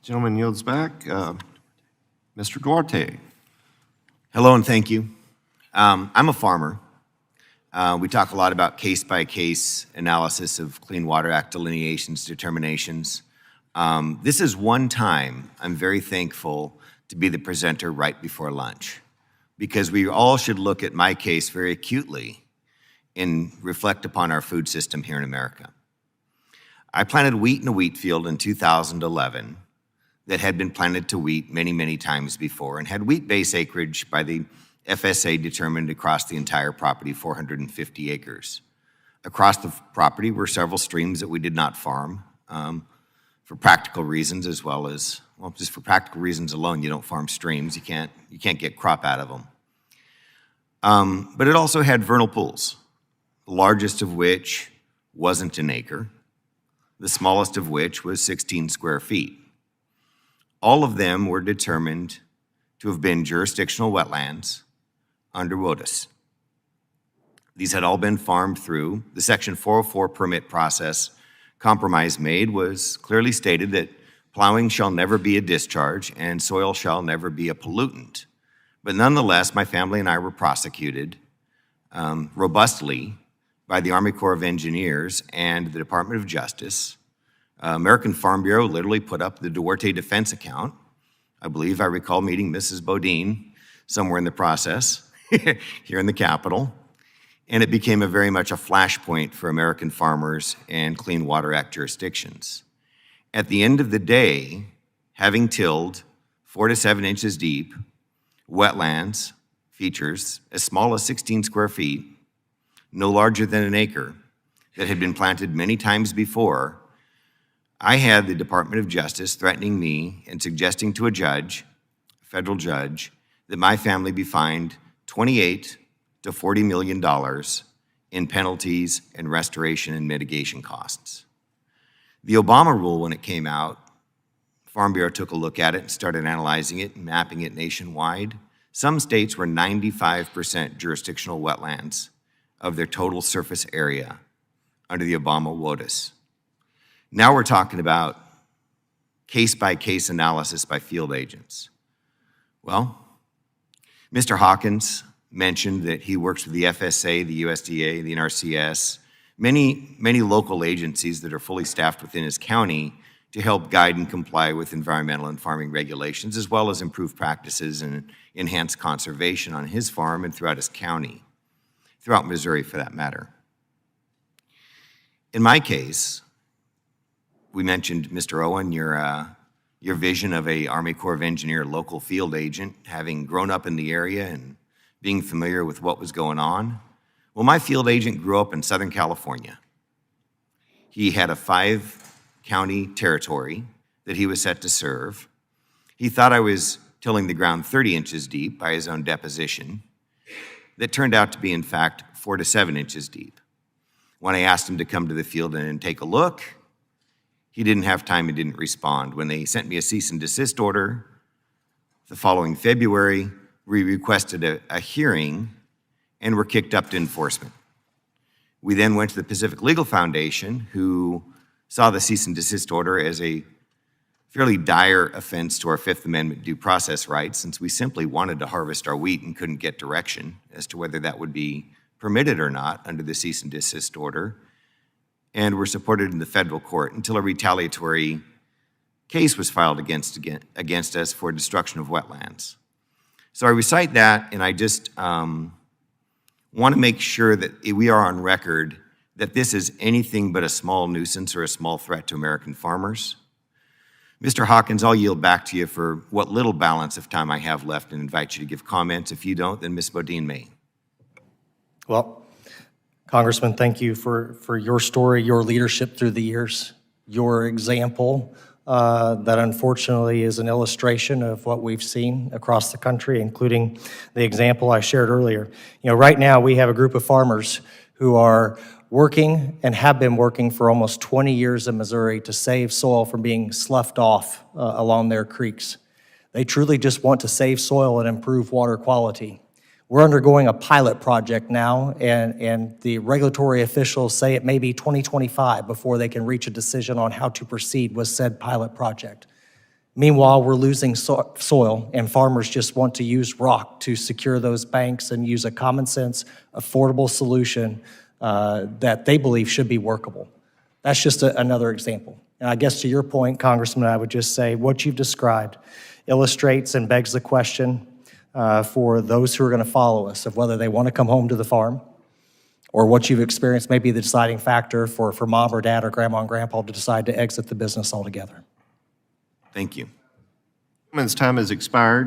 Gentleman yields back. Mr. Duarte. Hello and thank you. I'm a farmer. We talk a lot about case-by-case analysis of Clean Water Act delineations, determinations. This is one time I'm very thankful to be the presenter right before lunch, because we all should look at my case very acutely and reflect upon our food system here in America. I planted wheat in a wheat field in 2011 that had been planted to wheat many, many times before and had wheat base acreage by the FSA determined across the entire property, 450 acres. Across the property were several streams that we did not farm for practical reasons, as well as, well, just for practical reasons alone, you don't farm streams. You can't get crop out of them. But it also had vernal pools, the largest of which wasn't an acre, the smallest of which was 16 square feet. All of them were determined to have been jurisdictional wetlands under WOTUS. These had all been farmed through the Section 404 permit process. Compromise made was clearly stated that plowing shall never be a discharge and soil shall never be a pollutant. But nonetheless, my family and I were prosecuted robustly by the Army Corps of Engineers and the Department of Justice. American Farm Bureau literally put up the Duarte defense account. I believe I recall meeting Mrs. Bodine somewhere in the process here in the Capitol. And it became very much a flashpoint for American farmers and Clean Water Act jurisdictions. At the end of the day, having tilled 4 to 7 inches deep, wetlands, features as small as 16 square feet, no larger than an acre, that had been planted many times before, I had the Department of Justice threatening me and suggesting to a judge, a federal judge, that my family be fined $28 to $40 million in penalties and restoration and mitigation costs. The Obama rule, when it came out, Farm Bureau took a look at it and started analyzing it and mapping it nationwide. Some states were 95% jurisdictional wetlands of their total surface area under the Obama WOTUS. Now we're talking about case-by-case analysis by field agents. Well, Mr. Hawkins mentioned that he works with the FSA, the USDA, the NRCS, many local agencies that are fully staffed within his county to help guide and comply with environmental and farming regulations, as well as improve practices and enhance conservation on his farm and throughout his county, throughout Missouri for that matter. In my case, we mentioned, Mr. Owen, your vision of a Army Corps of Engineer local field agent, having grown up in the area and being familiar with what was going on. Well, my field agent grew up in Southern California. He had a 5-county territory that he was set to serve. He thought I was tilling the ground 30 inches deep by his own deposition. That turned out to be, in fact, 4 to 7 inches deep. When I asked him to come to the field and take a look, he didn't have time and didn't respond. When they sent me a cease and desist order the following February, we requested a hearing and were kicked up to enforcement. We then went to the Pacific Legal Foundation, who saw the cease and desist order as a fairly dire offense to our Fifth Amendment due process rights, since we simply wanted to harvest our wheat and couldn't get direction as to whether that would be permitted or not under the cease and desist order, and were supported in the federal court until a retaliatory case was filed against us for destruction of wetlands. So I recite that, and I just want to make sure that we are on record that this is anything but a small nuisance or a small threat to American farmers. Mr. Hawkins, I'll yield back to you for what little balance of time I have left and invite you to give comments. If you don't, then Ms. Bodine may. Well, Congressman, thank you for your story, your leadership through the years, your example that unfortunately is an illustration of what we've seen across the country, including the example I shared earlier. You know, right now we have a group of farmers who are working and have been working for almost 20 years in Missouri to save soil from being sloughed off along their creeks. They truly just want to save soil and improve water quality. We're undergoing a pilot project now, and the regulatory officials say it may be 2025 before they can reach a decision on how to proceed with said pilot project. Meanwhile, we're losing soil, and farmers just want to use rock to secure those banks and use a common sense, affordable solution that they believe should be workable. That's just another example. And I guess to your point, Congressman, I would just say what you've described illustrates and begs the question for those who are going to follow us of whether they want to come home to the farm or what you've experienced may be the deciding factor for mom or dad or grandma and grandpa to decide to exit the business altogether. Thank you. Gentleman's time has expired.